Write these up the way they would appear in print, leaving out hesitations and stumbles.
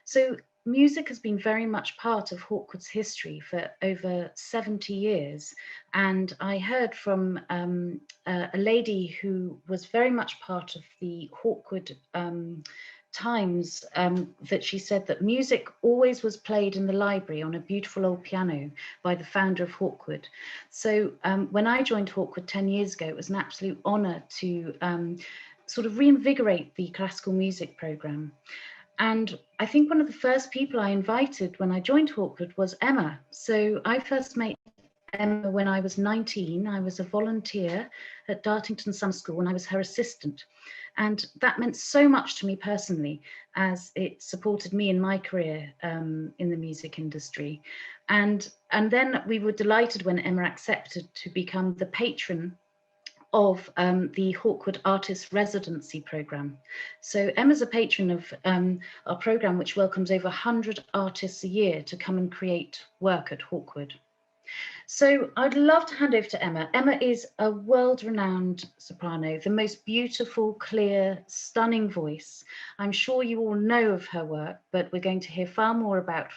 So music has been very much part of Hawkwood's history for over 70 years. And I heard from a lady who was very much part of the Hawkwood times, that she said that music always was played in the library on a beautiful old piano by the founder of Hawkwood. So when I joined Hawkwood 10 years ago, it was an absolute honour to sort of reinvigorate the classical music programme. And I think one of the first people I invited when I joined Hawkwood was Emma. So I first met Emma when I was 19. I was a volunteer at Dartington Summer School and I was her assistant. And that meant so much to me personally, as it supported me in my career in the music industry. And then we were delighted when Emma accepted to become the patron of the Hawkwood Artist Residency Programme. So Emma's a patron of our programme, which welcomes over 100 artists a year to come and create work at Hawkwood. So I'd love to hand over to Emma. Emma is a world-renowned soprano, the most beautiful, clear, stunning voice. I'm sure you all know of her work, but we're going to hear far more about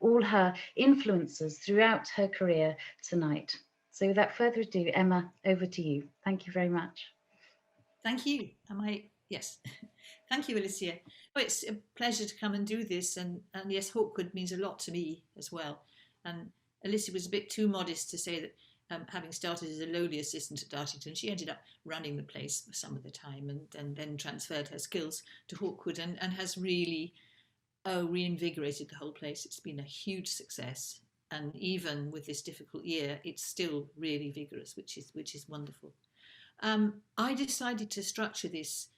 all her influences throughout her career tonight. So without further ado, Emma, over to you. Thank you very much. Thank you. Yes. Thank you, Alicia. Oh, it's a pleasure to come and do this. And yes, Hawkwood means a lot to me as well. And Alicia was a bit too modest to say that having started as a lowly assistant at Dartington, she ended up running the place for some of the time and then transferred her skills to Hawkwood and has really reinvigorated the whole place. It's been a huge success. And even with this difficult year, it's still really vigorous, which is wonderful. I decided to structure this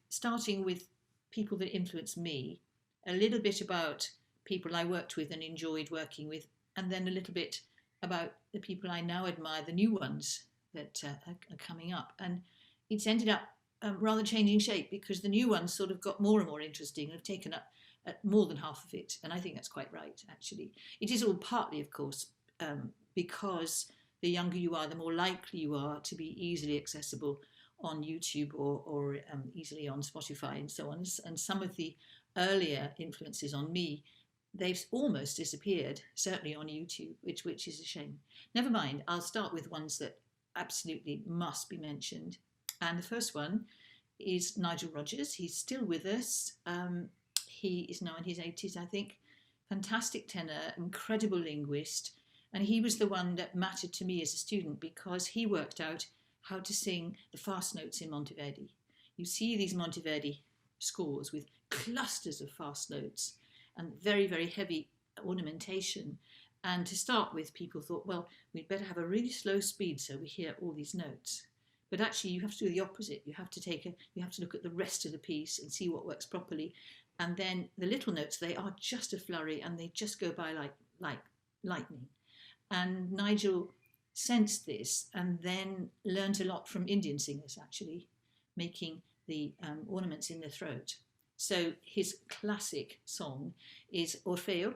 starting with people that influenced me, a little bit about people I worked with and enjoyed working with, and then a little bit about the people I now admire, the new ones that are coming up. And it's ended up rather changing shape because the new ones sort of got more and more interesting and have taken up more than half of it. And I think that's quite right, actually. It is all partly, of course, because the younger you are, the more likely you are to be easily accessible on YouTube or easily on Spotify and so on. And some of the earlier influences on me, they've almost disappeared, certainly on YouTube, which is a shame. Never mind, I'll start with ones that absolutely must be mentioned. And the first one is Nigel Rodgers. He's still with us. He is now in his 80s, I think. Fantastic tenor, incredible linguist. And he was the one that mattered to me as a student because he worked out how to sing the fast notes in Monteverdi. You see these Monteverdi scores with clusters of fast notes and very, very heavy ornamentation. And to start with, people thought, well, we'd better have a really slow speed so we hear all these notes. But actually, you have to do the opposite. You have to look at the rest of the piece and see what works properly. And then the little notes, they are just a flurry and they just go by like lightning. And Nigel sensed this and then learned a lot from Indian singers, actually, making the ornaments in the throat. So his classic song is Orfeo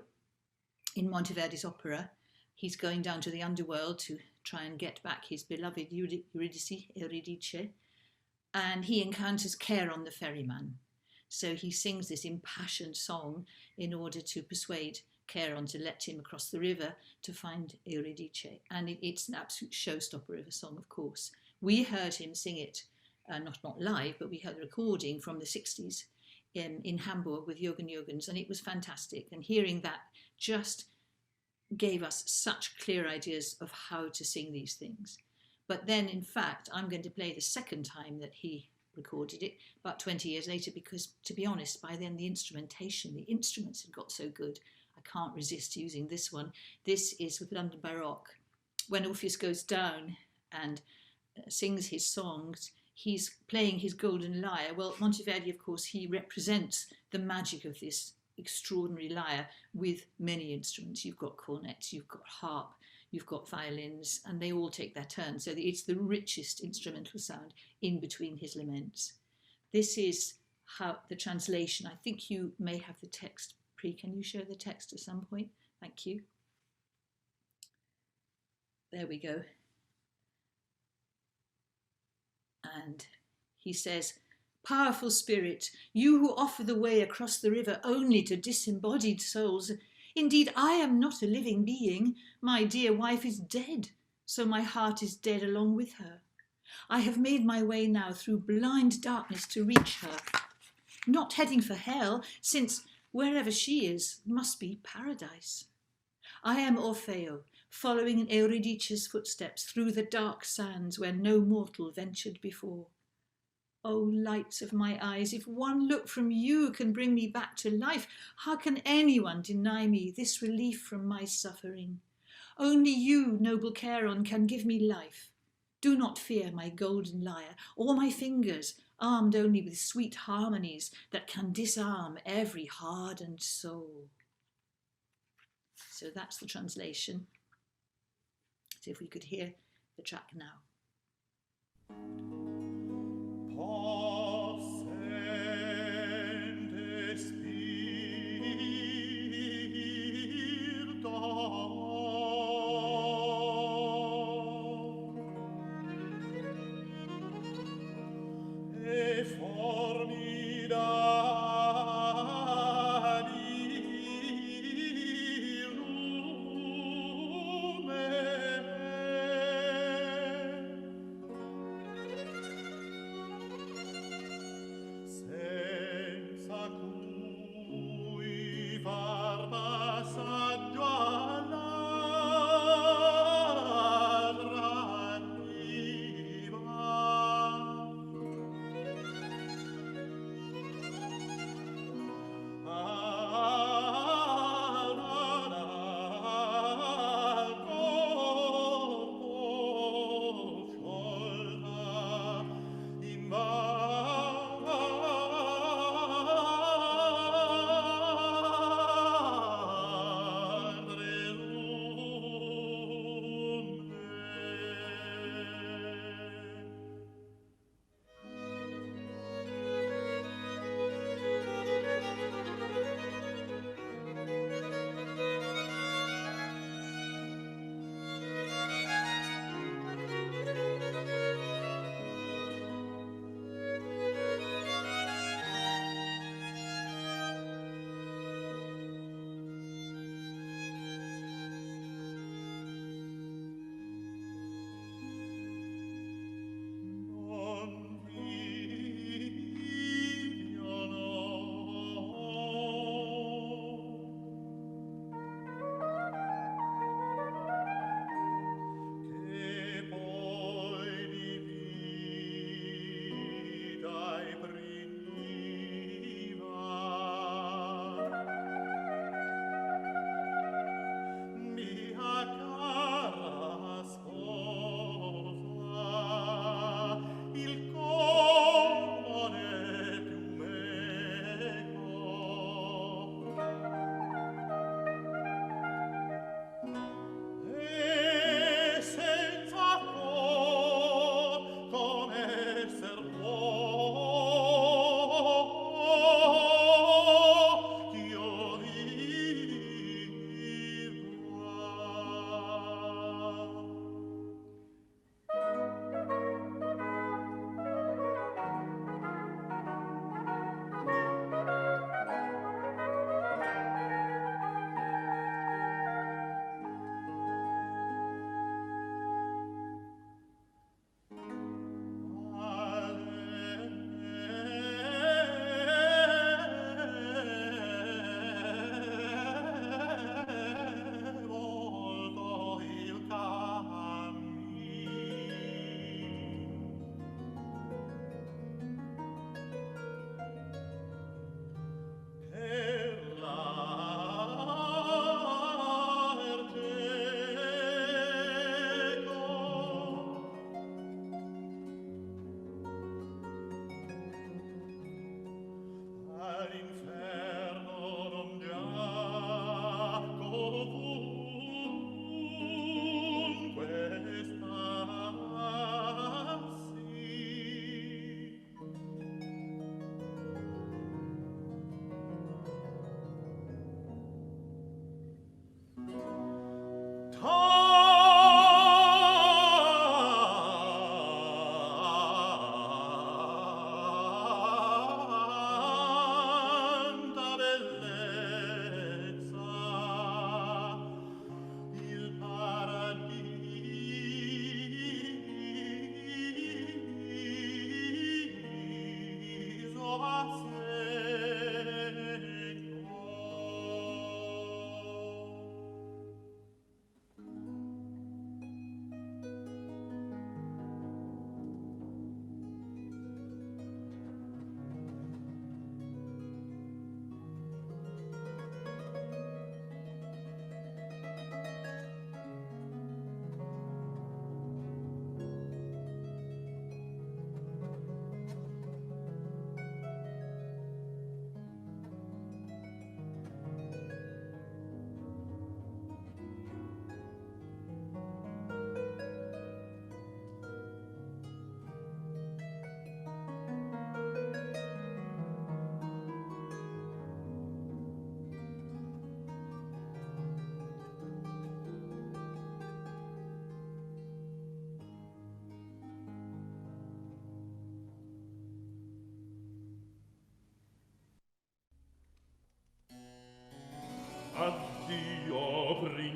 in Monteverdi's opera. He's going down to the underworld to try and get back his beloved Eurydice, and he encounters Charon the ferryman. So he sings this impassioned song in order to persuade Charon to let him across the river to find Eurydice. And it's an absolute showstopper of a song, of course. We heard him sing it, not live, but we heard a recording from the 60s in Hamburg with Jürgen Jürgens, and it was fantastic. And hearing that just gave us such clear ideas of how to sing these things. But then, in fact, I'm going to play the second time that he recorded it, about 20 years later, because, to be honest, by then the instruments had got so good, I can't resist using this one. This is with London Baroque. When Orpheus goes down and sings his songs, he's playing his golden lyre. Well, Monteverdi, of course, he represents the magic of this extraordinary lyre with many instruments. You've got cornets, you've got harp, you've got violins, and they all take their turn. So it's the richest instrumental sound in between his laments. This is how the translation, I think you may have the text. Pri, can you show the text at some point? Thank you. There we go. And he says, Powerful spirit, you who offer the way across the river only to disembodied souls. Indeed, I am not a living being. My dear wife is dead, so my heart is dead along with her. I have made my way now through blind darkness to reach her, not heading for hell, since wherever she is must be paradise. I am Orfeo, following in Eurydice's footsteps through the dark sands where no mortal ventured before. O lights of my eyes, if one look from you can bring me back to life, how can anyone deny me this relief from my suffering? Only you, noble Charon, can give me life. Do not fear my golden lyre, or my fingers, armed only with sweet harmonies that can disarm every hardened soul. So that's the translation. So if we could hear the track now.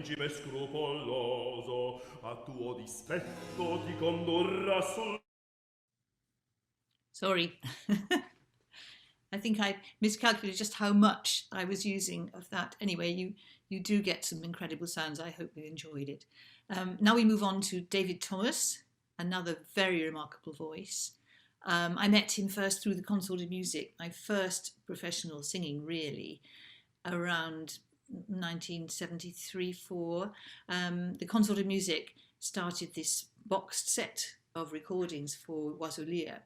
principe scrupoloso, a tuo dispetto ti condurrà sul... Sorry. I think I miscalculated just how much I was using of that. Anyway, you do get some incredible sounds. I hope you enjoyed it. Now we move on to David Thomas, another very remarkable voice. I met him first through the Consort of Music, my first professional singing really, around 1973-4. The Consort of Music started this boxed set of recordings for Oiselier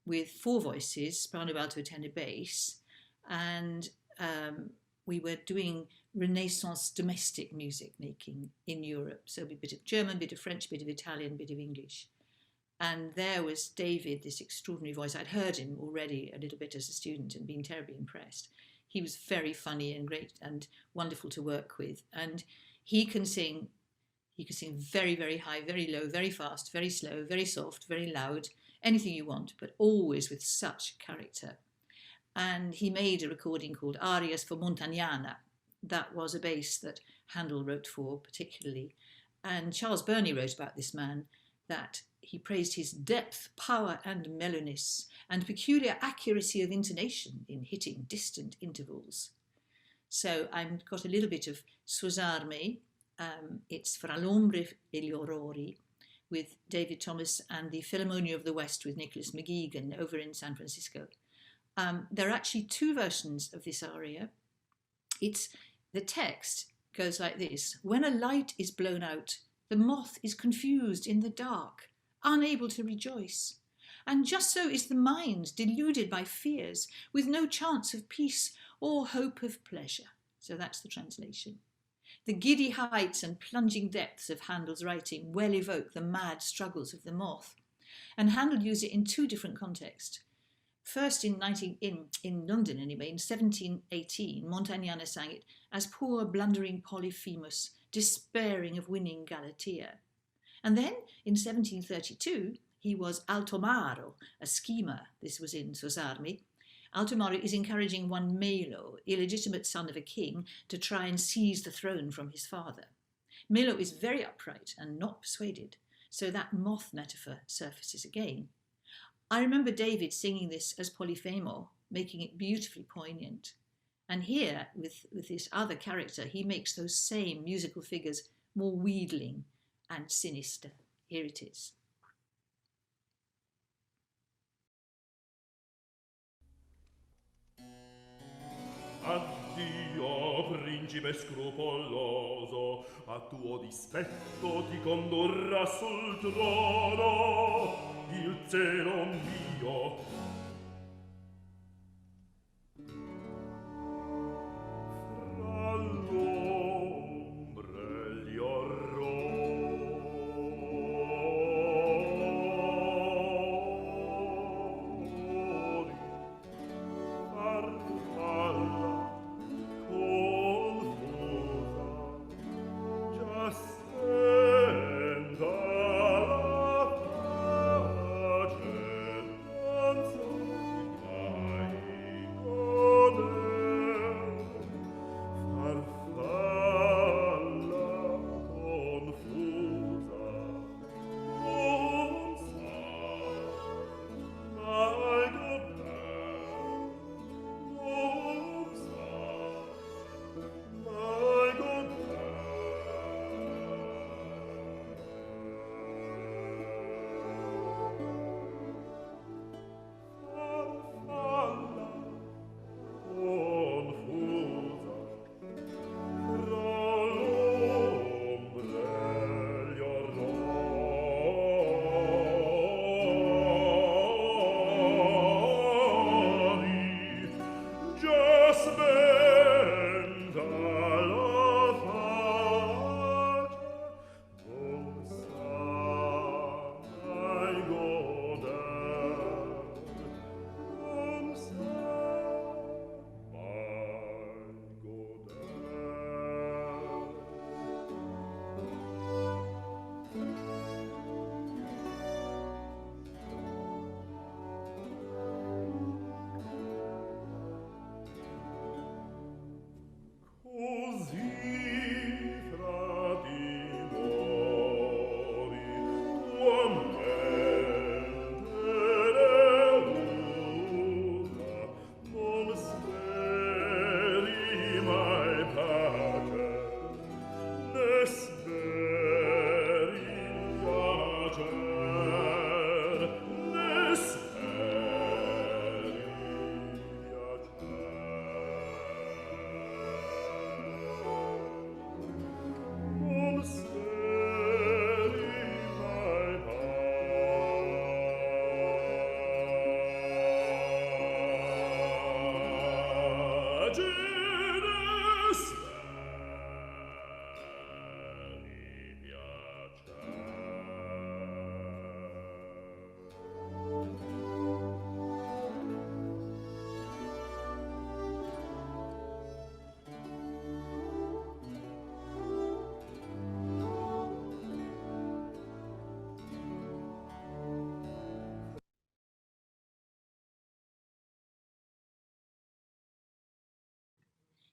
with 4 voices, soprano, alto, tenor, bass, and we were doing Renaissance domestic music making in Europe. So a bit of German, bit of French, bit of Italian, bit of English. And there was David, this extraordinary voice. I'd heard him already a little bit as a student and been terribly impressed. He was very funny and great and wonderful to work with. And he can sing very, very high, very low, very fast, very slow, very soft, very loud, anything you want, but always with such character. And he made a recording called Arias for Montagnana. That was a bass that Handel wrote for particularly. And Charles Burney wrote about this man that he praised his depth, power and mellowness and peculiar accuracy of intonation in hitting distant intervals. So I've got a little bit of Sposarmi. It's Fra l'ombre e gli orrori with David Thomas and the Philharmonia of the West with Nicholas McGeegan over in San Francisco. There are actually 2 versions of this aria. The text goes like this. When a light is blown out, the moth is confused in the dark, unable to rejoice. And just so is the mind, deluded by fears, with no chance of peace or hope of pleasure. So that's the translation. The giddy heights and plunging depths of Handel's writing well evoke the mad struggles of the moth. And Handel used it in 2 different contexts. First in London anyway, in 1718, Montagnana sang it as poor blundering Polyphemus, despairing of winning Galatea. And then in 1732, he was Altomaro, a schemer. This was in Sposarmi. Altomaro is encouraging one Melo, illegitimate son of a king, to try and seize the throne from his father. Melo is very upright and not persuaded, so that moth metaphor surfaces again. I remember David singing this as Polyphemo, making it beautifully poignant. And here, with this other character, he makes those same musical figures more wheedling and sinister. Here it is. Addio, principe scrupoloso, a tuo dispetto ti condurrà sul trono il zelo mio. Fra l'ombre e gli orrori, farfalla confusa, già stenda la pace, danza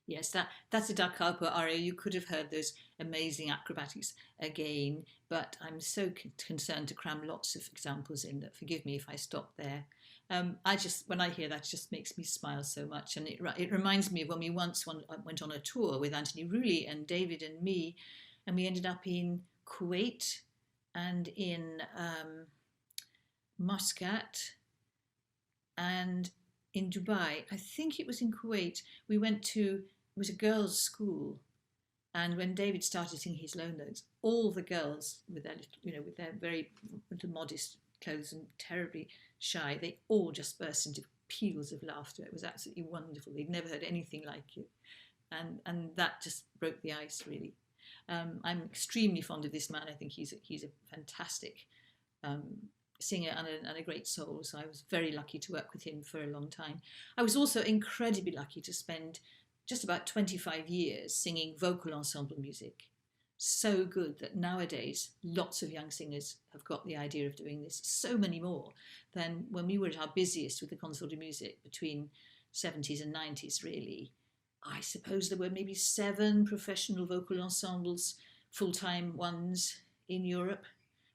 Yes, that's a Da Capo aria. You could have heard those amazing acrobatics again, but I'm so concerned to cram lots of examples in that forgive me if I stop there. When I hear that, it just makes me smile so much, and it reminds me of when we once went on a tour with Anthony Rulli and David and me, and we ended up in Kuwait and in Muscat and in Dubai. I think it was in Kuwait. We went to, it was a girls' school, and when David started singing his low notes, all the girls with their, with their very little modest clothes and terribly shy, they all just burst into peals of laughter. It was absolutely wonderful. They'd never heard anything like it, and that just broke the ice, really. I'm extremely fond of this man. I think he's a fantastic singer and a great soul, so I was very lucky to work with him for a long time. I was also incredibly lucky to spend just about 25 years singing vocal ensemble music. So good that nowadays lots of young singers have got the idea of doing this, so many more than when we were at our busiest with the Consort de Musique between 70s and 90s, really. I suppose there were maybe 7 professional vocal ensembles, full-time ones in Europe,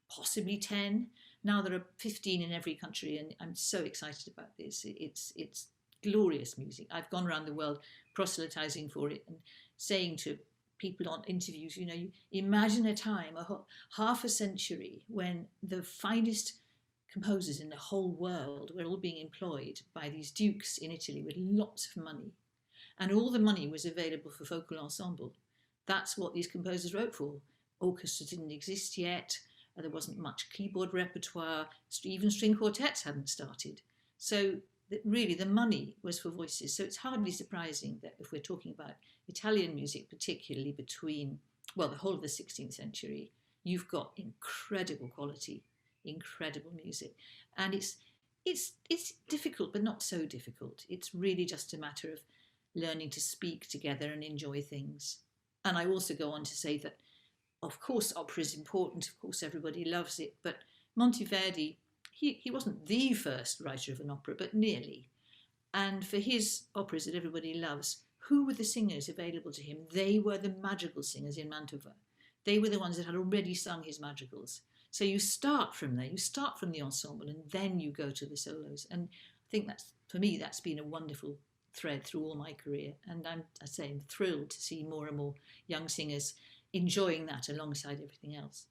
possibly 10. Now there are 15 in every country, and I'm so excited about this. It's glorious music. I've gone around the world proselytizing for it and saying to people on interviews, you imagine a time, half a century, when the finest composers in the whole world were all being employed by these dukes in Italy with lots of money. And all the money was available for vocal ensemble. That's what these composers wrote for. Orchestras didn't exist yet. There wasn't much keyboard repertoire. Even string quartets hadn't started. So really the money was for voices. So it's hardly surprising that if we're talking about Italian music, particularly between, the whole of the 16th century, you've got incredible quality, incredible music. And it's difficult, but not so difficult. It's really just a matter of learning to speak together and enjoy things. And I also go on to say that, of course, opera is important. Of course, everybody loves it. But Monteverdi, he wasn't the first writer of an opera, but nearly. And for his operas that everybody loves, who were the singers available to him? They were the madrigal singers in Mantova. They were the ones that had already sung his madrigals. So you start from there. You start from the ensemble, and then you go to the solos. And I think for me, that's been a wonderful thread through all my career. And I'm thrilled to see more and more young singers enjoying that alongside everything else.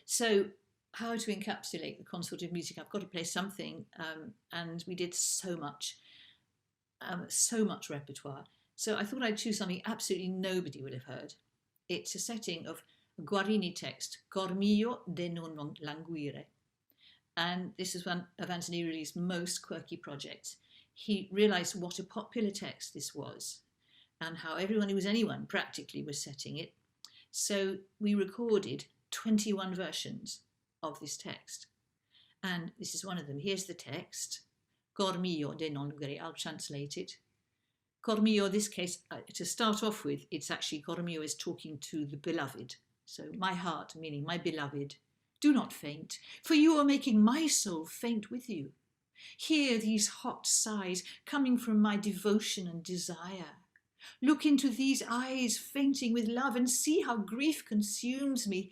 So how to encapsulate the Consort of Music? I've got to play something, and we did so much repertoire. So I thought I'd choose something absolutely nobody would have heard. It's a setting of a Guarini text, Cor mio de non languire. And this is one of Anthony Rulli's most quirky projects. He realised what a popular text this was and how everyone who was anyone practically was setting it. So we recorded 21 versions of this text. And this is one of them. Here's the text. Cor mio de non languire. I'll translate it. Cor mio, this case, to start off with, it's actually Cor mio is talking to the beloved. So my heart, meaning my beloved, do not faint, for you are making my soul faint with you. Hear these hot sighs coming from my devotion and desire. Look into these eyes fainting with love and see how grief consumes me.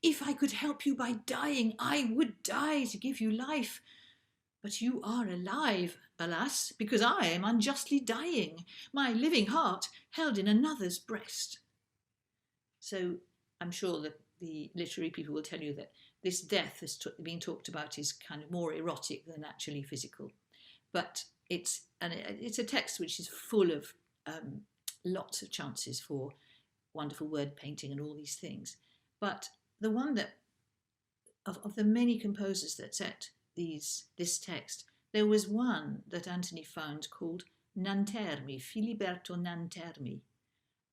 If I could help you by dying, I would die to give you life. But you are alive, alas, because I am unjustly dying, my living heart held in another's breast. So I'm sure that the literary people will tell you that this death that's being talked about is kind of more erotic than actually physical. But it's a text which is full of lots of chances for wonderful word painting and all these things. But the one that, of the many composers that set this text, there was one that Anthony found called Nantermi, Filiberto Nantermi.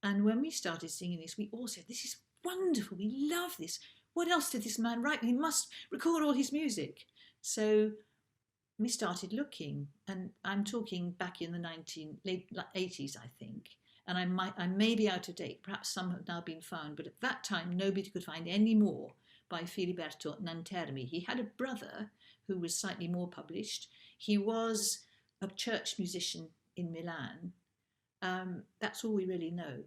And when we started singing this, we all said, this is wonderful, we love this. What else did this man write? We must record all his music. So we started looking, and I'm talking back in the late 80s, I think. And I may be out of date, perhaps some have now been found, but at that time nobody could find any more by Filiberto Nantermi. He had a brother who was slightly more published. He was a church musician in Milan, That's all we really know.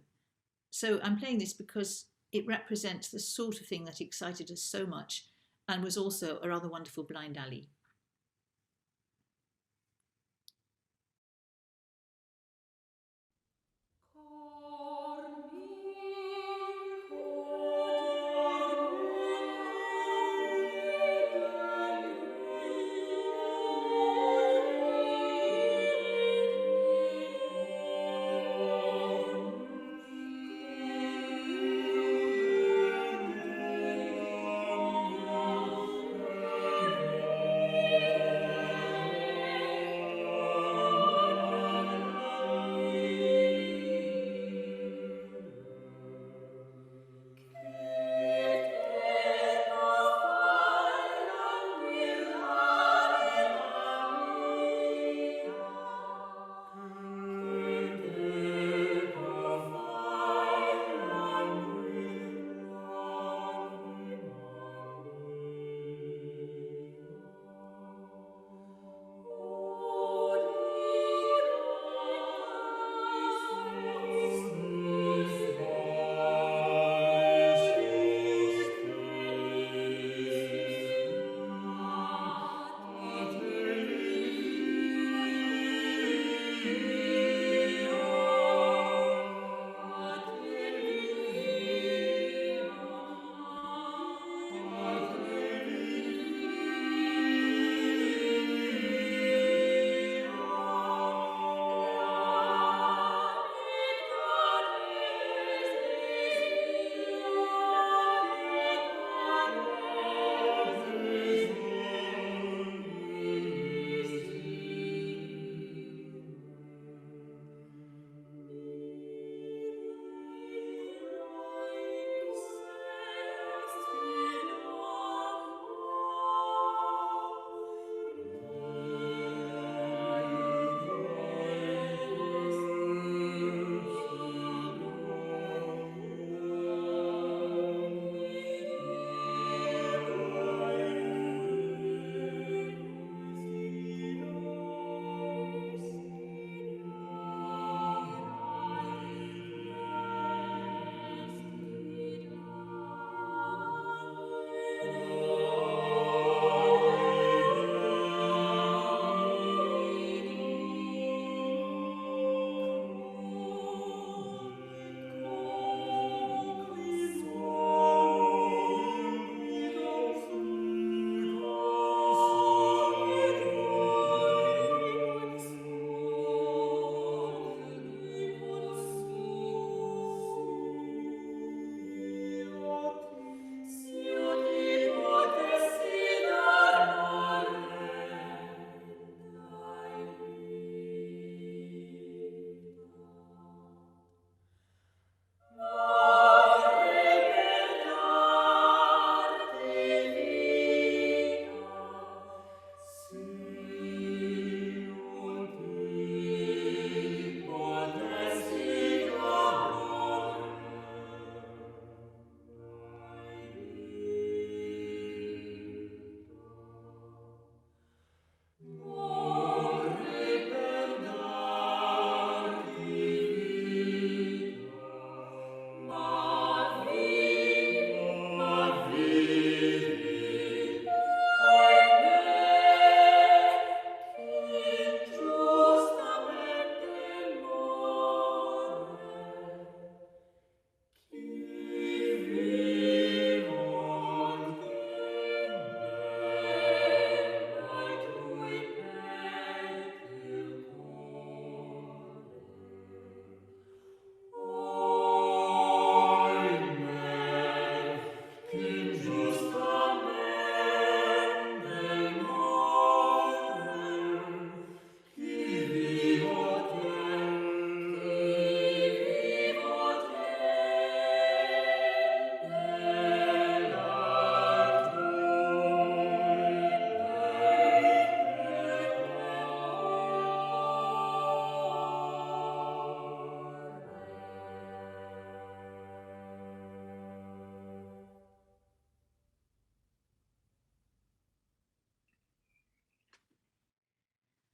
So I'm playing this because it represents the sort of thing that excited us so much and was also a rather wonderful blind alley.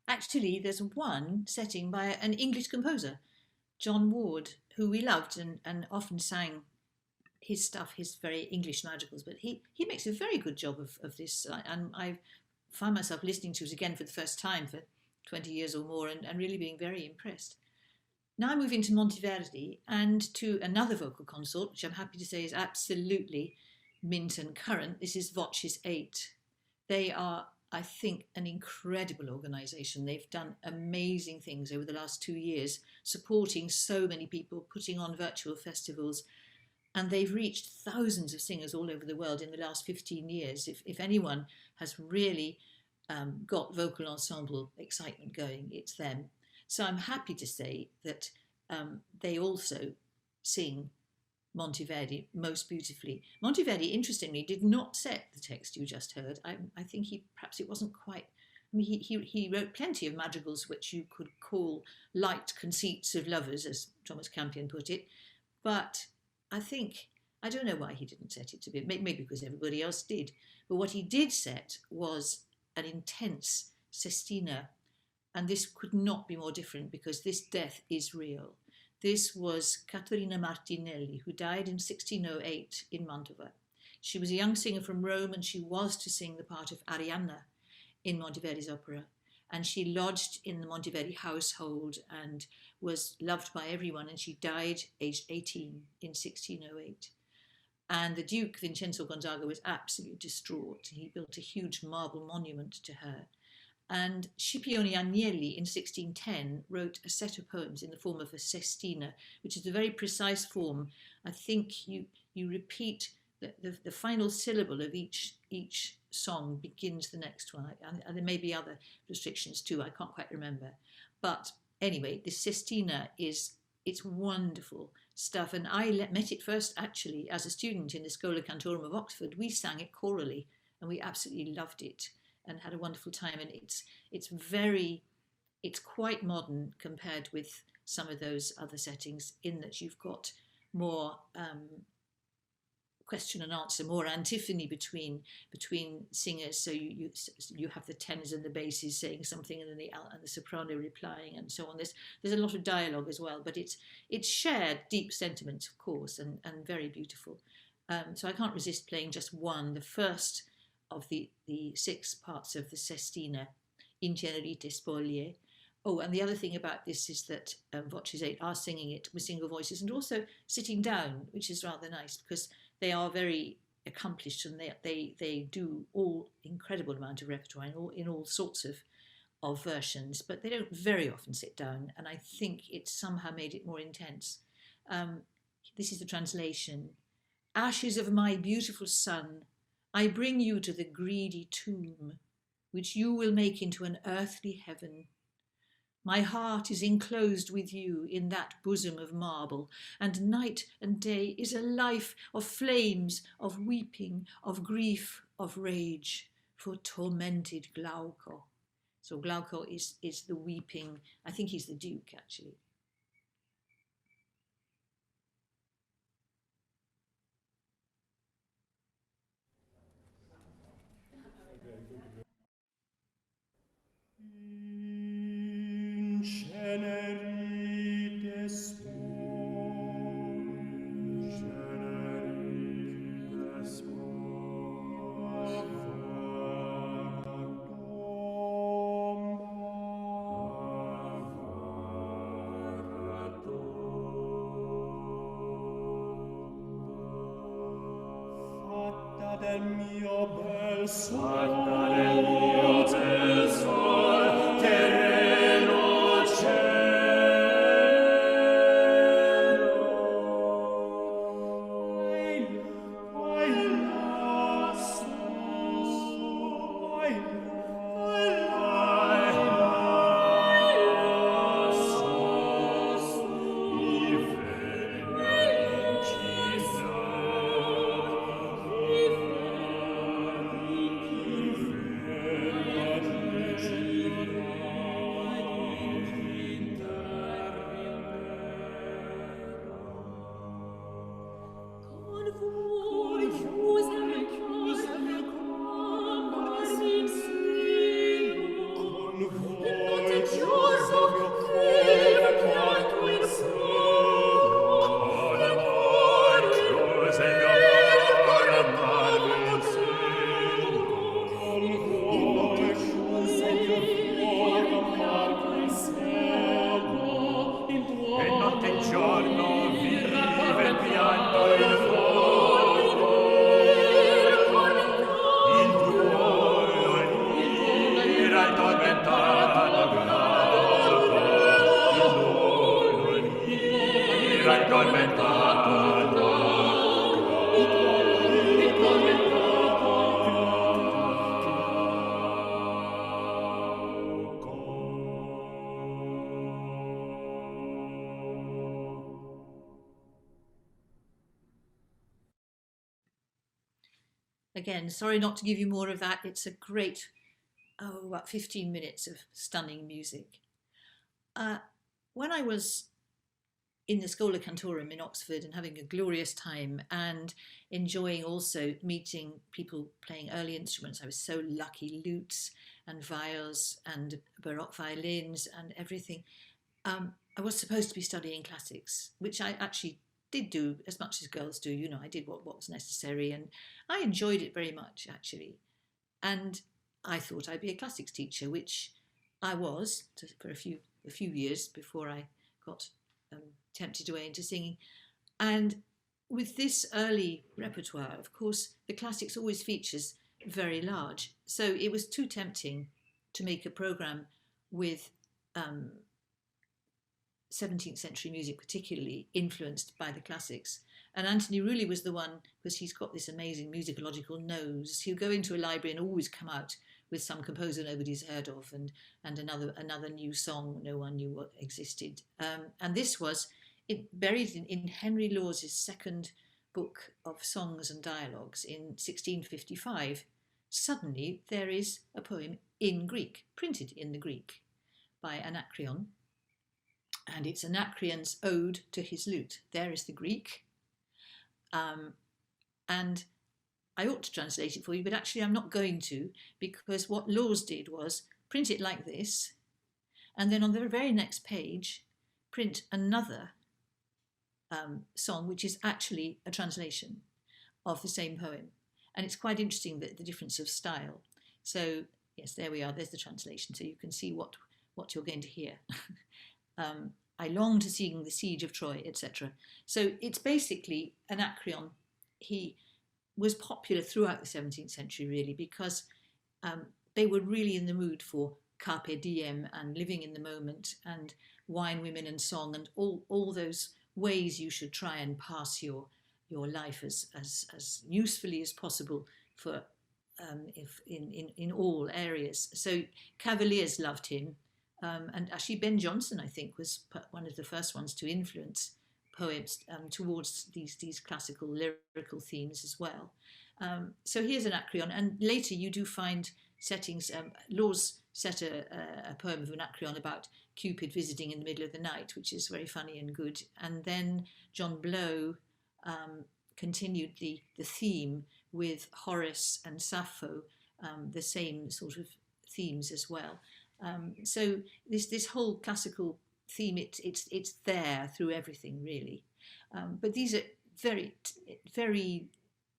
Actually, there's one setting by an English composer, John Ward, who we loved and often sang his stuff, his very English madrigals, but he makes a very good job of this. And I find myself listening to it again for the first time for 20 years or more and really being very impressed. Now moving to Monteverdi and to another vocal consort, which I'm happy to say is absolutely mint and current. This is Voces 8. They are, I think, an incredible organisation. They've done amazing things over the last 2 years, supporting so many people, putting on virtual festivals, and they've reached thousands of singers all over the world in the last 15 years. If anyone has really got vocal ensemble excitement going, it's them. So I'm happy to say that they also sing Monteverdi most beautifully. Monteverdi, interestingly, did not set the text you just heard. I think perhaps it wasn't quite. I mean, he wrote plenty of madrigals which you could call light conceits of lovers, as Thomas Campion put it. But I don't know why he didn't set it to be. Maybe because everybody else did. But what he did set was an intense Sestina. And this could not be more different because this death is real. This was Caterina Martinelli, who died in 1608 in Mantova. She was a young singer from Rome and she was to sing the part of Arianna in Monteverdi's opera. And she lodged in the Monteverdi household and was loved by everyone. And she died aged 18 in 1608. And the Duke, Vincenzo Gonzaga, was absolutely distraught. He built a huge marble monument to her. And Scipione Agnelli in 1610 wrote a set of poems in the form of a sestina, which is a very precise form. I think you repeat the final syllable of each song begins the next one. And there may be other restrictions too, I can't quite remember. But anyway, this sestina it's wonderful stuff. And I met it first actually as a student in the Schola Cantorum of Oxford. We sang it chorally and we absolutely loved it and had a wonderful time. And it's quite modern compared with some of those other settings in that you've got more question and answer, more antiphony between singers. So you have the tenors and the basses saying something and then the alt and the soprano replying and so on. There's a lot of dialogue as well, but it's shared deep sentiment, of course, and very beautiful. So I can't resist playing just one, the first of the 6 parts of the Sestina, Incenerite Spoglie. Oh, and the other thing about this is that Voces 8 are singing it with single voices and also sitting down, which is rather nice because they are very accomplished and they do all incredible amount of repertoire in all sorts of versions, but they don't very often sit down, and I think it somehow made it more intense. This is the translation. Ashes of my beautiful son, I bring you to the greedy tomb, which you will make into an earthly heaven. My heart is enclosed with you in that bosom of marble, and night and day is a life of flames, of weeping, of grief, of rage, for tormented Glauco. So Glauco is the weeping, I think he's the Duke actually. Again, sorry not to give you more of that. It's a great, about 15 minutes of stunning music. When I was in the Schola Cantorum in Oxford and having a glorious time and enjoying also meeting people playing early instruments, I was so lucky, lutes and viols and Baroque violins and everything. I was supposed to be studying classics, which I actually did do as much as girls do. You know, I did what was necessary, and I enjoyed it very much, actually. And I thought I'd be a classics teacher, which I was for a few years before I got tempted away into singing. And with this early repertoire, of course, the classics always features very large. So it was too tempting to make a programme with 17th century music, particularly influenced by the classics. And Anthony really was the one, because he's got this amazing musicological nose. He'll go into a library and always come out with some composer nobody's heard of and another new song no one knew what existed. And this was buried in Henry Lawes's second book of songs and dialogues in 1655. Suddenly there is a poem in Greek, printed in the Greek, by Anacreon. And it's Anacreon's ode to his lute. There is the Greek. And I ought to translate it for you, but actually I'm not going to, because what Lawes did was print it like this, and then on the very next page, print another song, which is actually a translation of the same poem. And it's quite interesting, that the difference of style. So yes, there we are. There's the translation. So you can see what you're going to hear. I long to sing the siege of Troy, etc. So it's basically Anacreon. He was popular throughout the 17th century, really, because they were really in the mood for carpe diem and living in the moment and wine, women and song and all those ways you should try and pass your life as usefully as possible for in all areas. So Cavaliers loved him. And actually Ben Jonson, I think, was one of the first ones to influence poets towards these classical lyrical themes as well. So here's Anacreon, and later you do find settings. Lawes set a poem of Anacreon about Cupid visiting in the middle of the night, which is very funny and good. And then John Blow continued the theme with Horace and Sappho, the same sort of themes as well. So this whole classical theme, it's there through everything, really. But these are very, very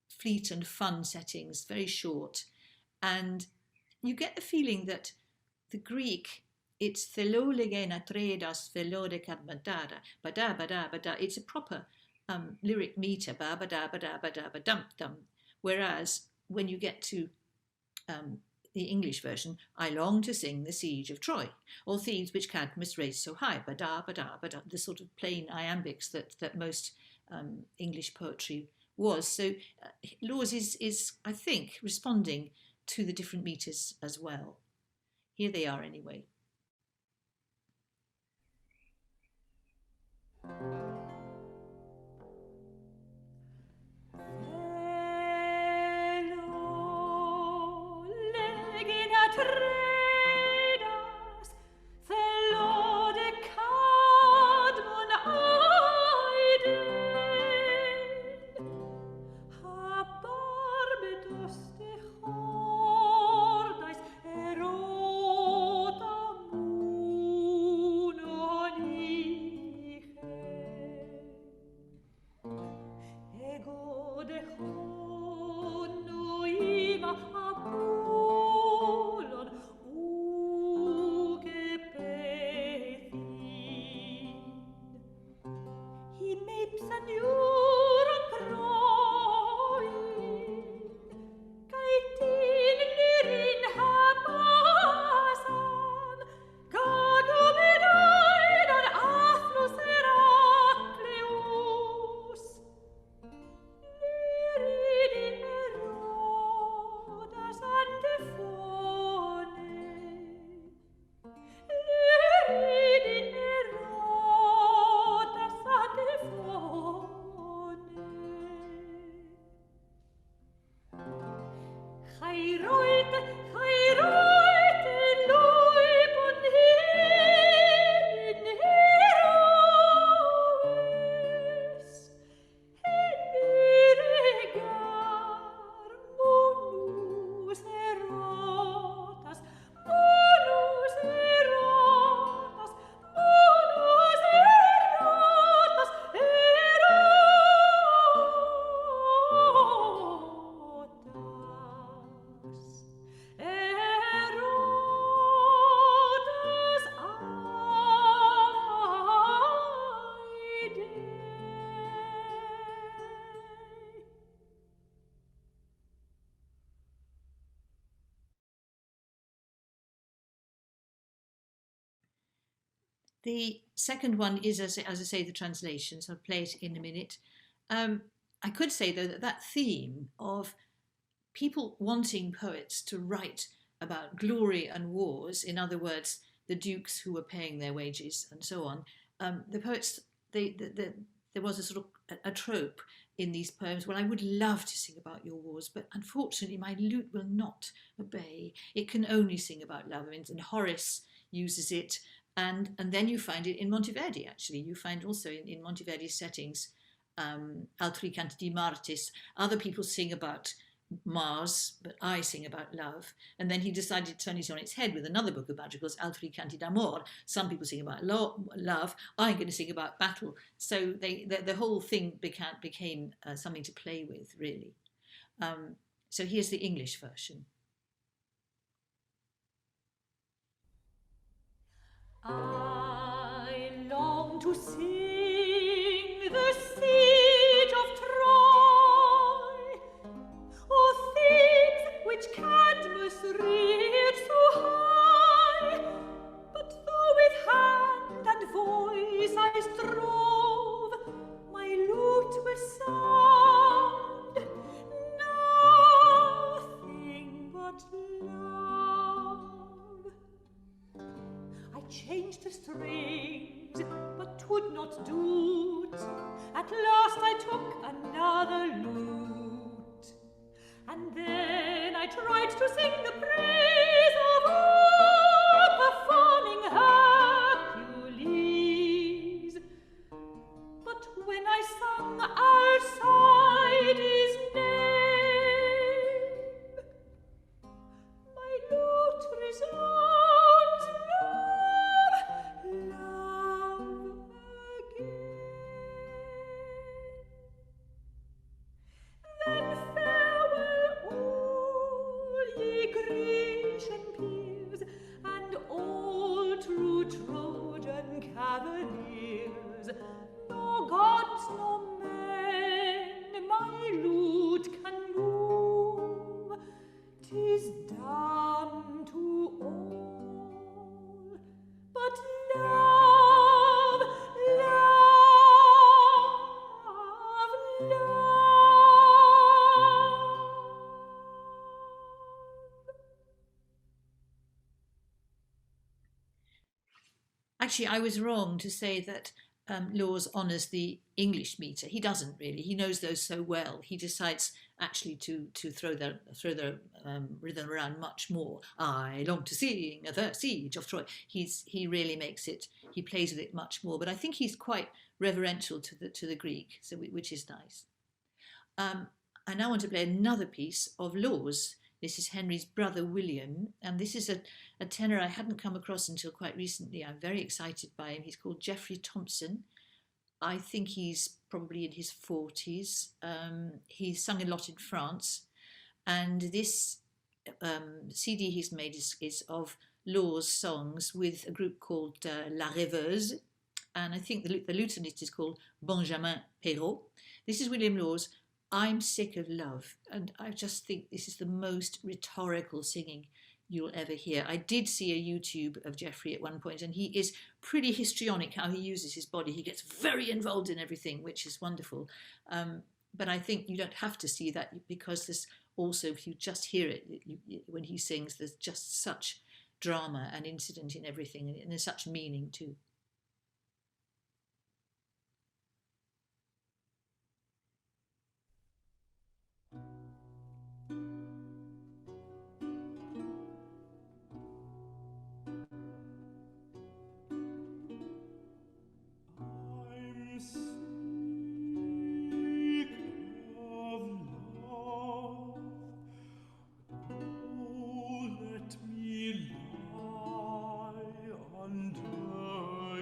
fleet and fun settings, very short. And you get the feeling that the Greek, it's thelo legena tredas velode badada, bada bada bada. It's a proper lyric meter, ba bada bada bada badum dum. Whereas when you get to the English version, I long to sing the siege of Troy, or themes which Cadmus raised so high, bada, bada, bada, the sort of plain iambics that most English poetry was. So Lawes is, I think, responding to the different meters as well. Here they are anyway. The second one is, as I say, the translation, so I'll play it in a minute. I could say, though, that theme of people wanting poets to write about glory and wars, in other words, the dukes who were paying their wages and so on, the poets, there was a sort of a trope in these poems. Well, I would love to sing about your wars, but unfortunately my lute will not obey. It can only sing about love. And Horace uses it, and then you find it in Monteverdi, actually. You find also in Monteverdi's settings, Altri canti di Martis, other people sing about Mars, but I sing about love. And then he decided to turn it on its head with another book of madrigals, Altri canti d'amor. Some people sing about love, I'm going to sing about battle. So the whole thing became something to play with, really. So here's the English version. I long to sing the siege of Troy, O things which Cadmus reared so high, but though with hand and voice I strove, my lute will sound nothing but love. I changed the strings, but 'twould not do't. At last I took another lute, and then I tried to sing the praise of all performing Hercules. But when I sung Alcides' name, my lute resounds love again. Then farewell all ye Grecian peers, and all true Trojan cavaliers. No gods, no men, my lute can move. 'Tis dumb to all, but love, love, love. Actually, I was wrong to say that Laws honours the English metre. He doesn't really. He knows those so well. He decides actually to throw the rhythm around much more. I long to sing the siege of Troy. He really makes it. He plays with it much more. But I think he's quite reverential to the Greek, so which is nice. I now want to play another piece of Laws. This is Henry's brother William, and this is a tenor I hadn't come across until quite recently. I'm very excited by him. He's called Geoffrey Thompson. I think he's probably in his 40s. He's sung a lot in France, and this CD he's made is of Laws songs with a group called La Rêveuse, and I think the lutenist is called Benjamin Perrault. This is William Laws. I'm sick of love, and I just think this is the most rhetorical singing you'll ever hear. I did see a YouTube of Geoffrey at one point, and he is pretty histrionic how he uses his body. He gets very involved in everything, which is wonderful. But I think you don't have to see that, because there's also, if you just hear it, when he sings, there's just such drama and incident in everything, and there's such meaning too. Let me lie under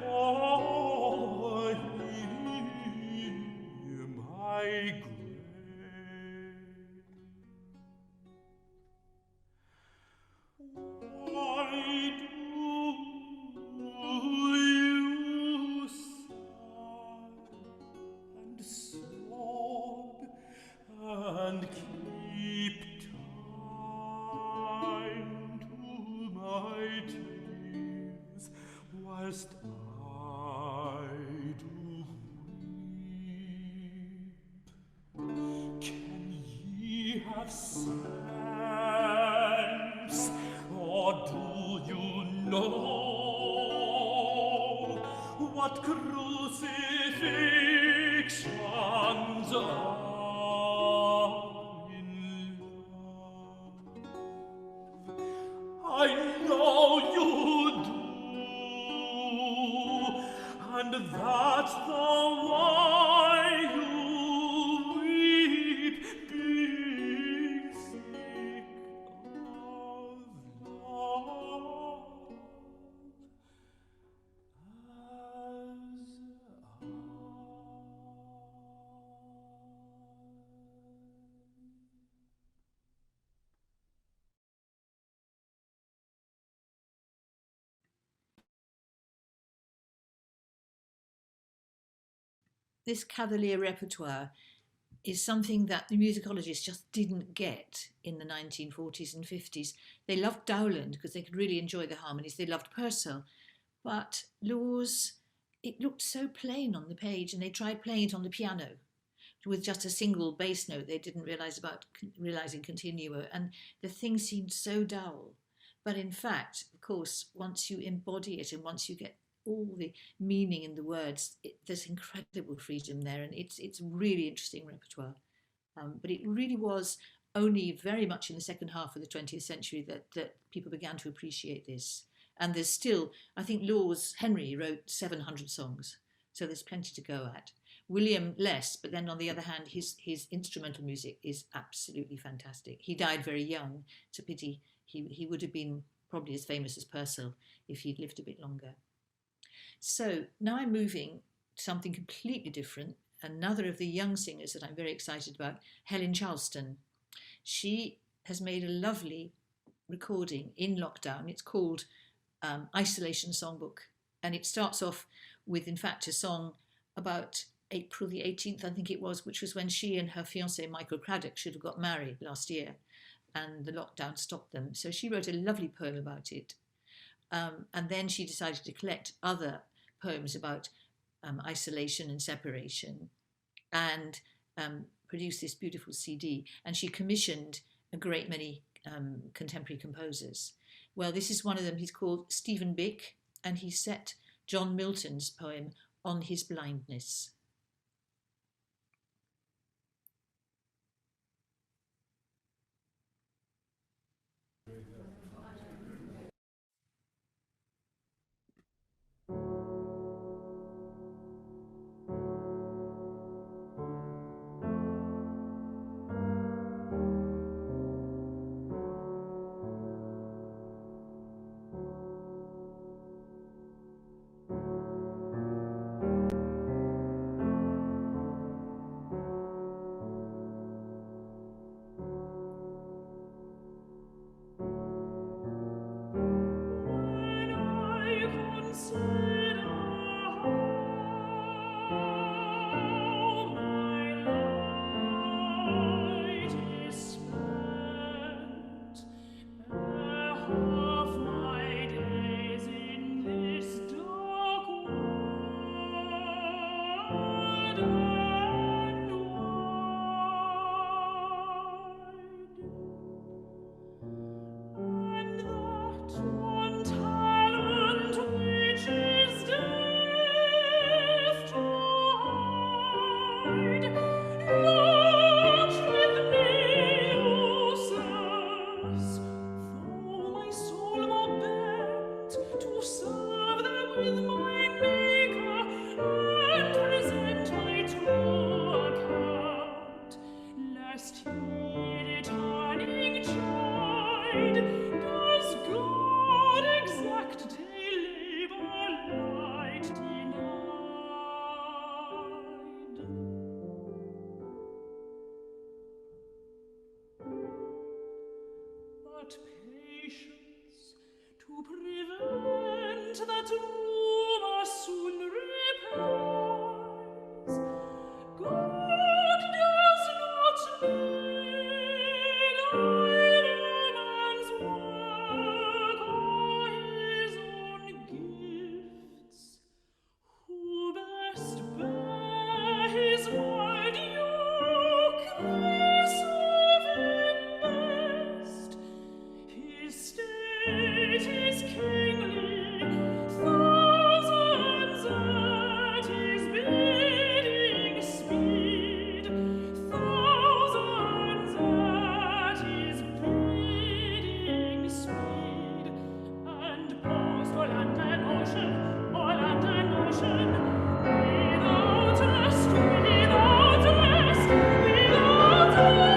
Oh, hear my why do you sigh and sob and keep time to my tears whilst I do weep? Can ye have sense, or do you know what crucifixions are in love? I know you do, and that's the why you weep, being sick of love as I. This Cavalier Repertoire is something that the musicologists just didn't get in the 1940s and 50s. They loved Dowland because they could really enjoy the harmonies. They loved Purcell. But Laws, it looked so plain on the page, and they tried playing it on the piano with just a single bass note. They didn't realise about realising continuo, and the thing seemed so dull. But in fact, of course, once you embody it and once you get all the meaning in the words, there's incredible freedom there, and it's really interesting repertoire. But it really was only very much in the second half of the 20th century that people began to appreciate this. And there's still, I think Henry wrote 700 songs, so there's plenty to go at. William less, but then on the other hand, his instrumental music is absolutely fantastic. He died very young. It's a pity. He would have been probably as famous as Purcell if he'd lived a bit longer. So now I'm moving to something completely different. Another of the young singers that I'm very excited about, Helen Charleston. She has made a lovely recording in lockdown. It's called Isolation Songbook, and it starts off with, in fact, a song about April the 18th, I think it was, which was when she and her fiancé Michael Craddock should have got married last year, and the lockdown stopped them. So she wrote a lovely poem about it. And then she decided to collect other poems about isolation and separation, and produce this beautiful CD. And she commissioned a great many contemporary composers. Well, this is one of them. He's called Stephen Bick, and he set John Milton's poem On His Blindness. what patience to prevent that rumor soon repairs. God does not need either man's work or his own gifts. Who best bear his mild yoke may serve him best. His state is kingly, thousands at his bidding speed, thousands at his bidding speed, and post o'er land and ocean, without rest, without rest, without rest.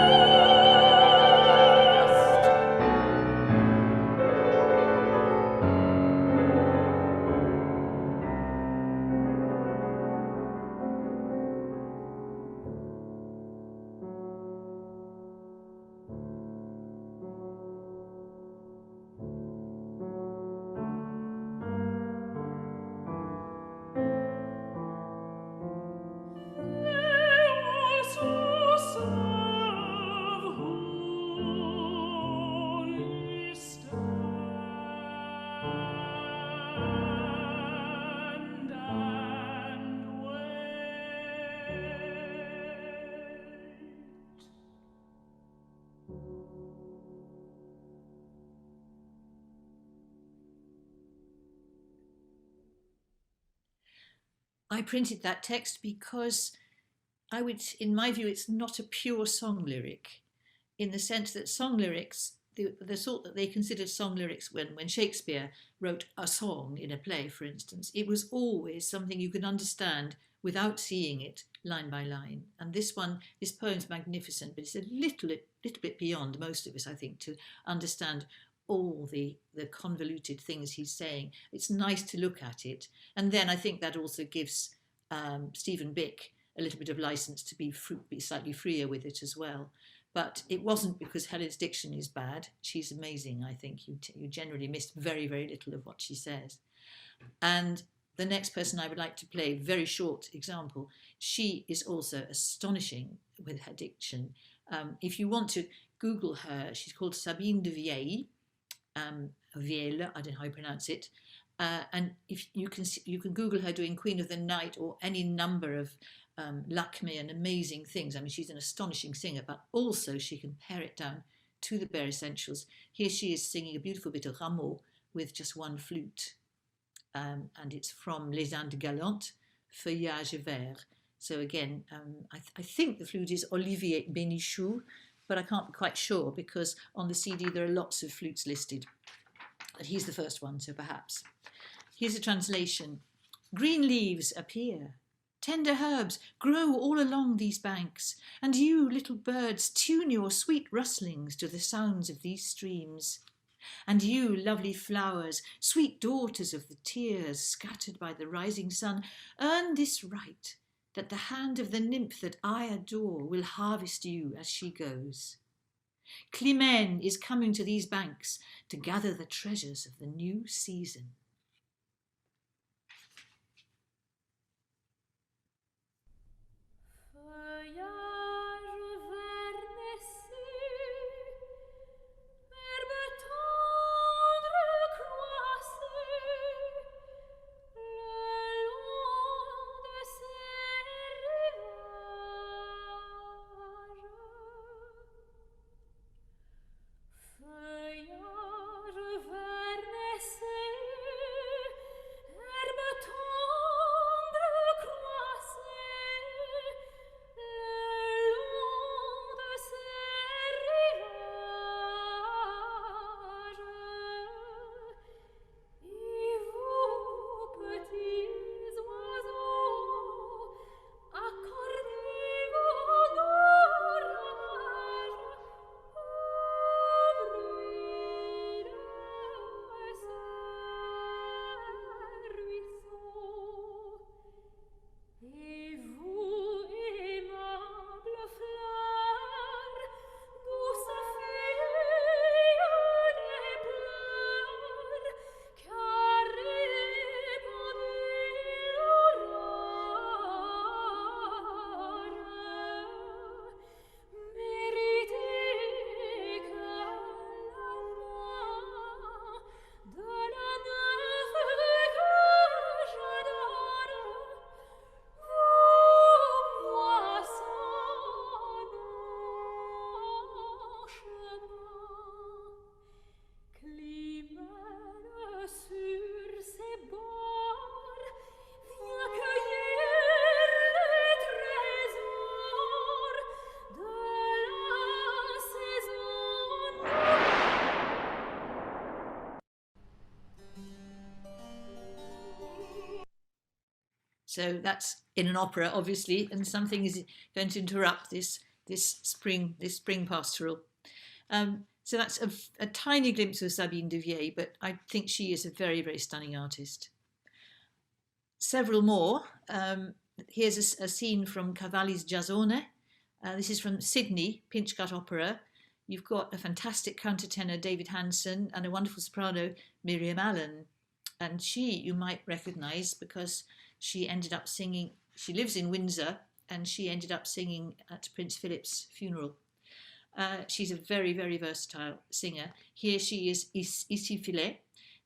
I printed that text because in my view, it's not a pure song lyric, in the sense that song lyrics, the sort that they considered song lyrics when Shakespeare wrote a song in a play, for instance, it was always something you could understand without seeing it line by line. And this poem's magnificent, but it's a little bit beyond most of us, I think, to understand all the convoluted things he's saying. It's nice to look at it. And then I think that also gives Stephen Bick a little bit of license to be slightly freer with it as well. But it wasn't because Helen's diction is bad. She's amazing, I think. You generally missed very, very little of what she says. And the next person I would like to play, very short example, she is also astonishing with her diction. If you want to Google her, she's called Sabine de Vieille, Vielle, I don't know how you pronounce it. And if you can Google her doing Queen of the Night or any number of Lakme and amazing things. I mean, she's an astonishing singer, but also she can pare it down to the bare essentials. Here she is singing a beautiful bit of Rameau with just one flute. And it's from Les Indes Galantes, Feuillage Vert. So again, I think the flute is Olivier Bénichou, but I can't be quite sure because on the CD there are lots of flutes listed. But he's the first one, so perhaps. Here's a translation. Green leaves appear. Tender herbs grow all along these banks, and you, little birds, tune your sweet rustlings to the sounds of these streams. And you, lovely flowers, sweet daughters of the tears scattered by the rising sun, earn this right, that the hand of the nymph that I adore will harvest you as she goes. Climene is coming to these banks to gather the treasures of the new season. So that's in an opera, obviously, and something is going to interrupt this spring pastoral. So that's a tiny glimpse of Sabine de Vieille, but I think she is a very, very stunning artist. Several more. Here's a scene from Cavalli's Giasone. This is from Sydney, Pinchgut Opera. You've got a fantastic countertenor, David Hansen, and a wonderful soprano, Miriam Allen. And she, you might recognise because she ended up singing, she lives in Windsor, and she ended up singing at Prince Philip's funeral. She's a very, very versatile singer. Here she is Isifile,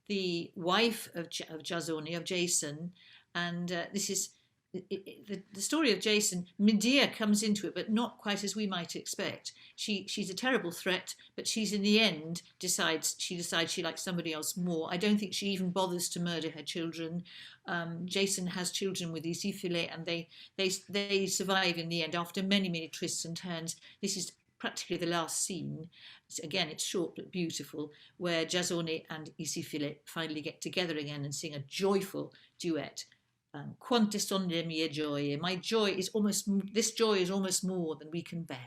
the wife of Giasone, of Jason, and this is the story of Jason. Medea comes into it, but not quite as we might expect. She's a terrible threat, but she's in the end decides she likes somebody else more. I don't think she even bothers to murder her children. Jason has children with Isifile, and they survive in the end after many, many twists and turns. This is practically the last scene. Again, it's short but beautiful, where Giasone and Isifile finally get together again and sing a joyful duet. Quante son le mie gioie. My joy is this joy is almost more than we can bear.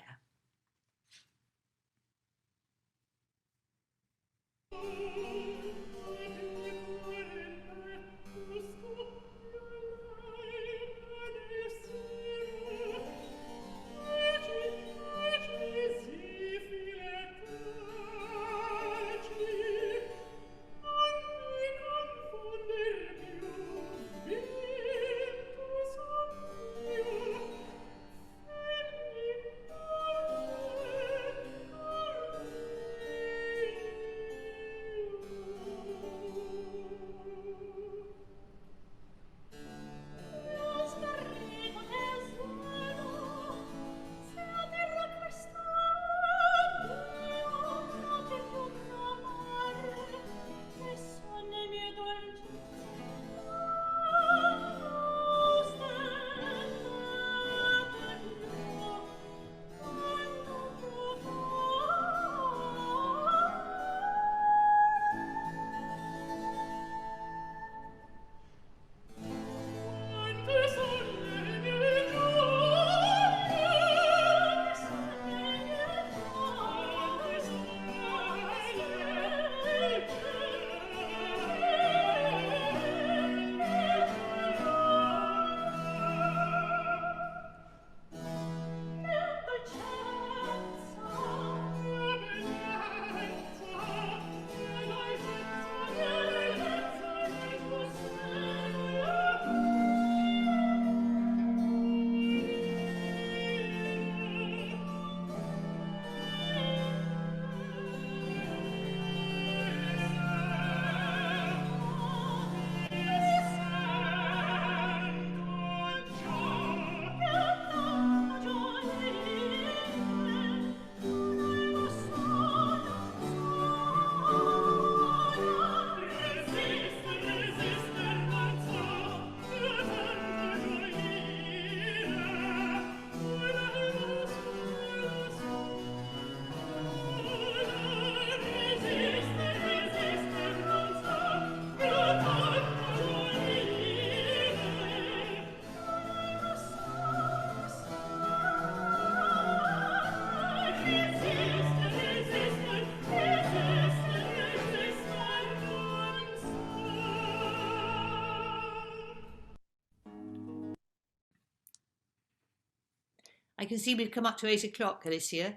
I can see we've come up to 8 o'clock, Alicia.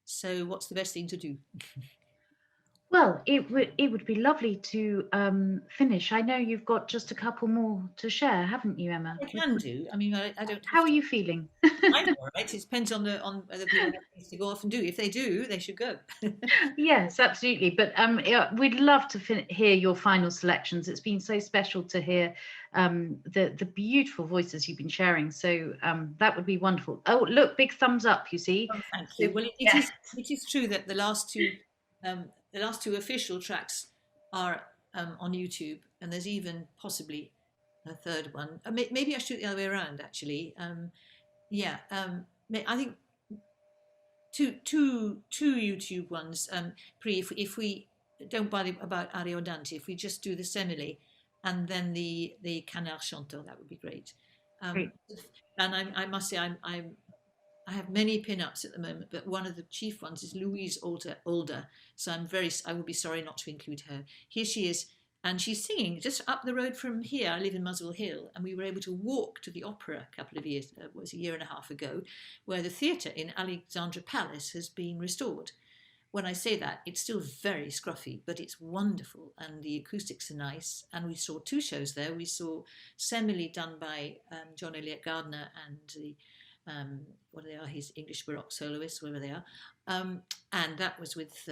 So what's the best thing to do? Well, it would be lovely to finish. I know you've got just a couple more to share, haven't you, Emma? I can do. I mean, I don't. How are you feeling? I'm all right. It depends on other people have things to go off and do. If they do, they should go. Yes, absolutely. But yeah, we'd love to hear your final selections. It's been so special to hear the beautiful voices you've been sharing. So that would be wonderful. Oh, look, big thumbs up, you see. Oh, thank you. Well, it is true that the last two official tracks are on YouTube, and there's even possibly a third one. Maybe I should do it the other way around, actually. I think two YouTube ones. If we don't bother about Ariodante, if we just do the Semele and then the Canard Chanteur, that would be great. Great. And I must say, I have many pin-ups at the moment, but one of the chief ones is Louise Alder. So I would be sorry not to include her. Here she is, and she's singing just up the road from here. I live in Muswell Hill, and we were able to walk to the opera a couple of years, was a year and a half ago, where the theatre in Alexandra Palace has been restored. When I say that, it's still very scruffy, but it's wonderful, and the acoustics are nice. And we saw 2 shows there. We saw Semele done by John Eliot Gardner and the what they are, his English Baroque soloists, wherever they are, and that was with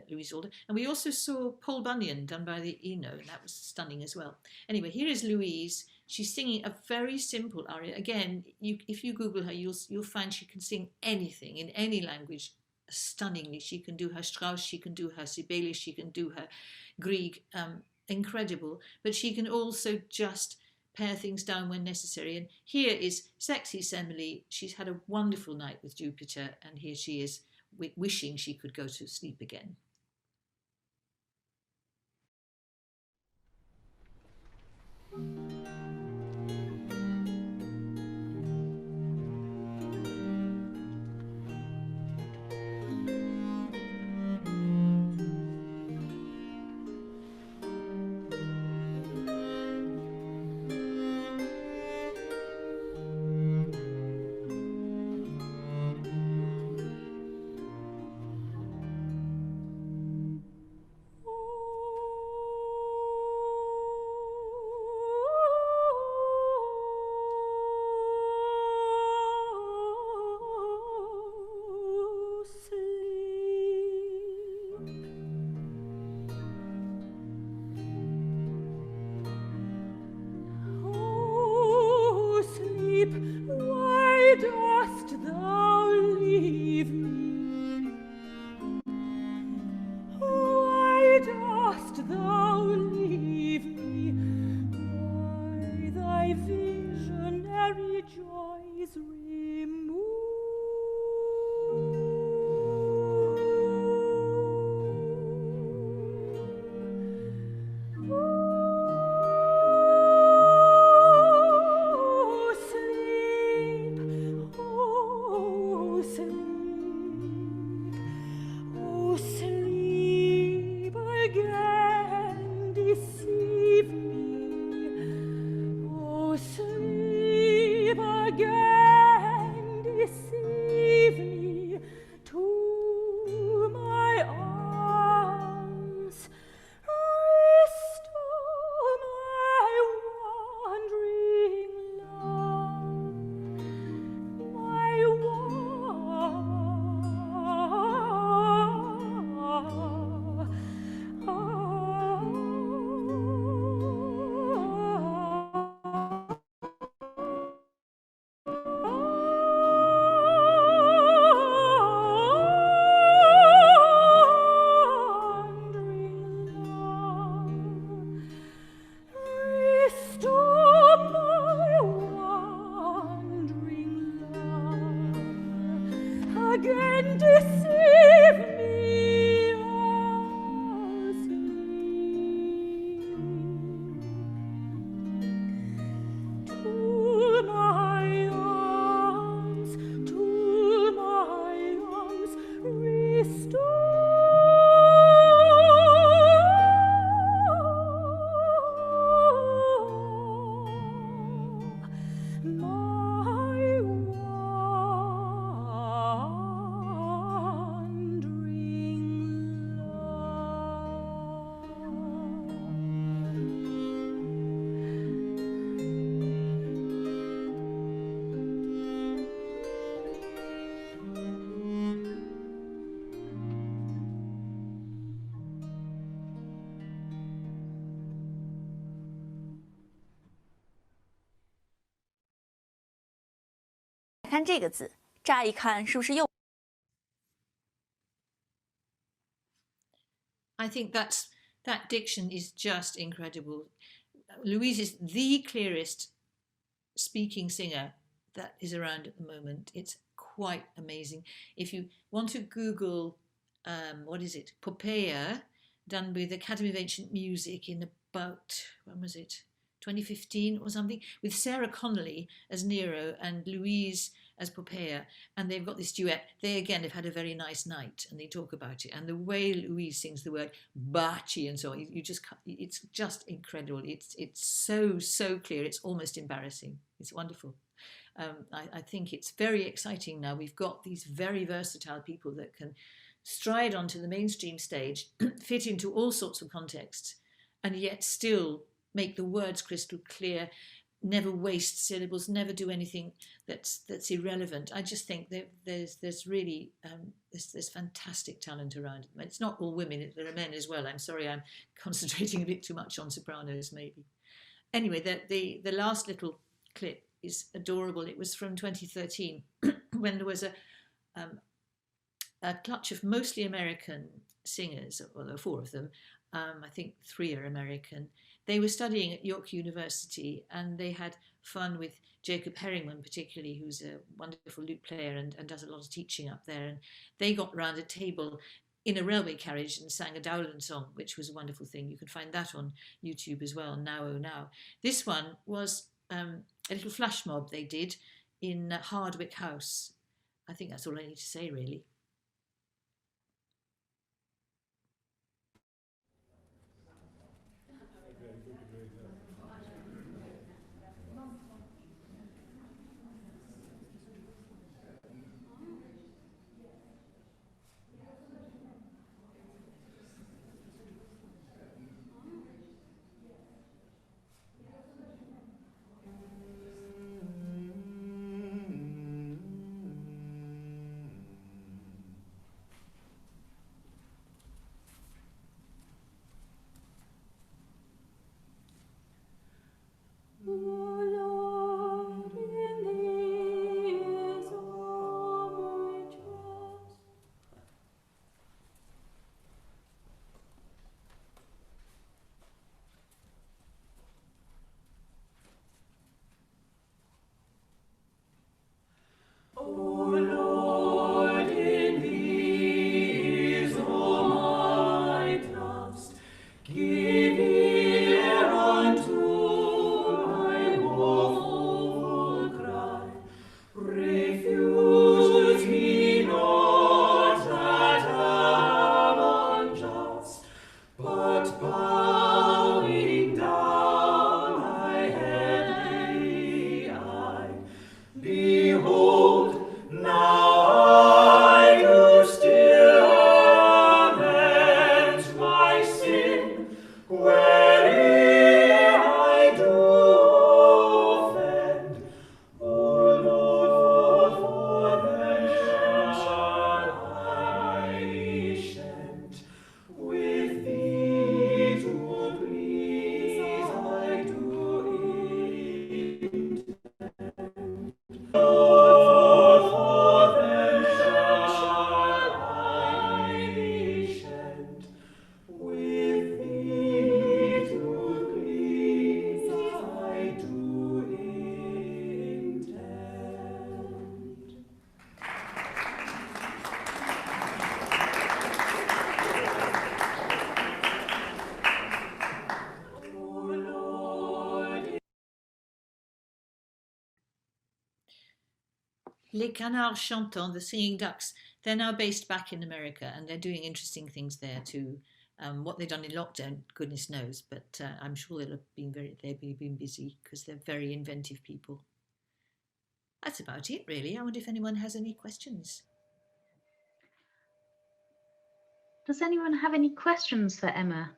Louise Alder. And we also saw Paul Bunyan done by the Eno, and that was stunning as well. Anyway, here is Louise. She's singing a very simple aria. Again, if you Google her, you'll find she can sing anything in any language stunningly. She can do her Strauss, she can do her Sibelius, she can do her Grieg, incredible. But she can also just pare things down when necessary. And here is sexy Semele. She's had a wonderful night with Jupiter, and here she is wishing she could go to sleep again.看这个字，乍一看是不是又 I think that diction is just incredible. Louise is the clearest speaking singer that is around at the moment. It's quite amazing. If you want to Google, what is it, Popea, done with the Academy of Ancient Music in about, when was it, 2015 or something, with Sarah Connolly as Nero and Louise as Poppaea, and they've got this duet. They again have had a very nice night, and they talk about it. And the way Louise sings the word baci and so on, it's just incredible. It's so clear. It's almost embarrassing. It's wonderful. I think it's very exciting now. We've got these very versatile people that can stride onto the mainstream stage, fit into all sorts of contexts, and yet still make the words crystal clear, never waste syllables, never do anything that's irrelevant. I just think that there's really there's fantastic talent around. It's not all women, there are men as well. I'm sorry, I'm concentrating a bit too much on sopranos maybe. Anyway, the last little clip is adorable. It was from 2013 when there was a clutch of mostly American singers, well, there were 4 of them. I think 3 are American. They were studying at York University, and they had fun with Jacob Herringman, particularly, who's a wonderful lute player and does a lot of teaching up there. And they got round a table in a railway carriage and sang a Dowland song, which was a wonderful thing. You can find that on YouTube as well, Now Oh Now. This one was a little flash mob they did in Hardwick House. I think that's all I need to say, really. Les Canards Chantants, the Singing Ducks, they're now based back in America, and they're doing interesting things there too. What they've done in lockdown, goodness knows, but I'm sure they've been busy because they're very inventive people. That's about it, really. I wonder if anyone has any questions. Does anyone have any questions for Emma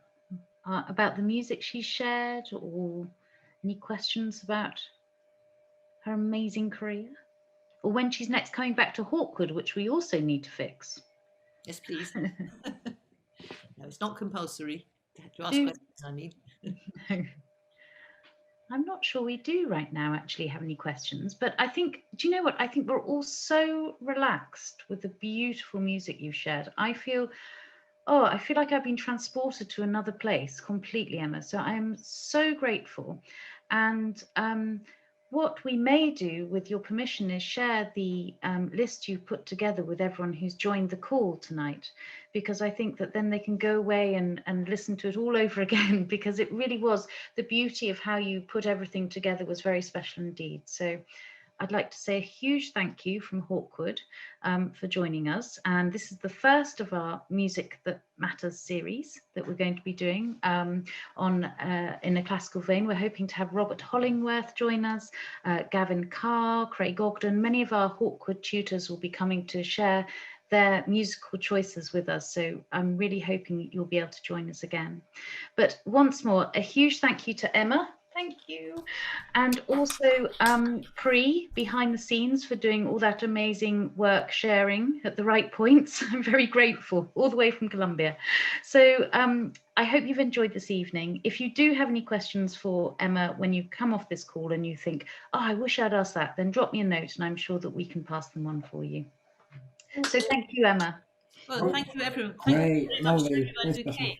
about the music she shared, or any questions about her amazing career? Or when she's next coming back to Hawkwood, which we also need to fix. Yes, please. No, it's not compulsory to ask questions, I mean. No. I'm not sure we do right now actually have any questions, but I think, do you know what? I think we're all so relaxed with the beautiful music you've shared. I feel like I've been transported to another place completely, Emma. So I'm so grateful. And what we may do, with your permission, is share the list you put together with everyone who's joined the call tonight, because I think that then they can go away and listen to it all over again, because it really was, the beauty of how you put everything together was very special indeed. So I'd like to say a huge thank you from Hawkwood for joining us. And this is the first of our Music That Matters series that we're going to be doing in a classical vein. We're hoping to have Robert Hollingworth join us, Gavin Carr, Craig Ogden. Many of our Hawkwood tutors will be coming to share their musical choices with us. So I'm really hoping you'll be able to join us again. But once more, a huge thank you to Emma. Thank you. And also Pri, behind the scenes, for doing all that amazing work, sharing at the right points. I'm very grateful, all the way from Colombia. So I hope you've enjoyed this evening. If you do have any questions for Emma when you come off this call and you think, oh, I wish I'd asked that, then drop me a note and I'm sure that we can pass them on for you. So thank you, Emma. Well, thank you, everyone. Great, Thank you very much to lovely. everyone who came.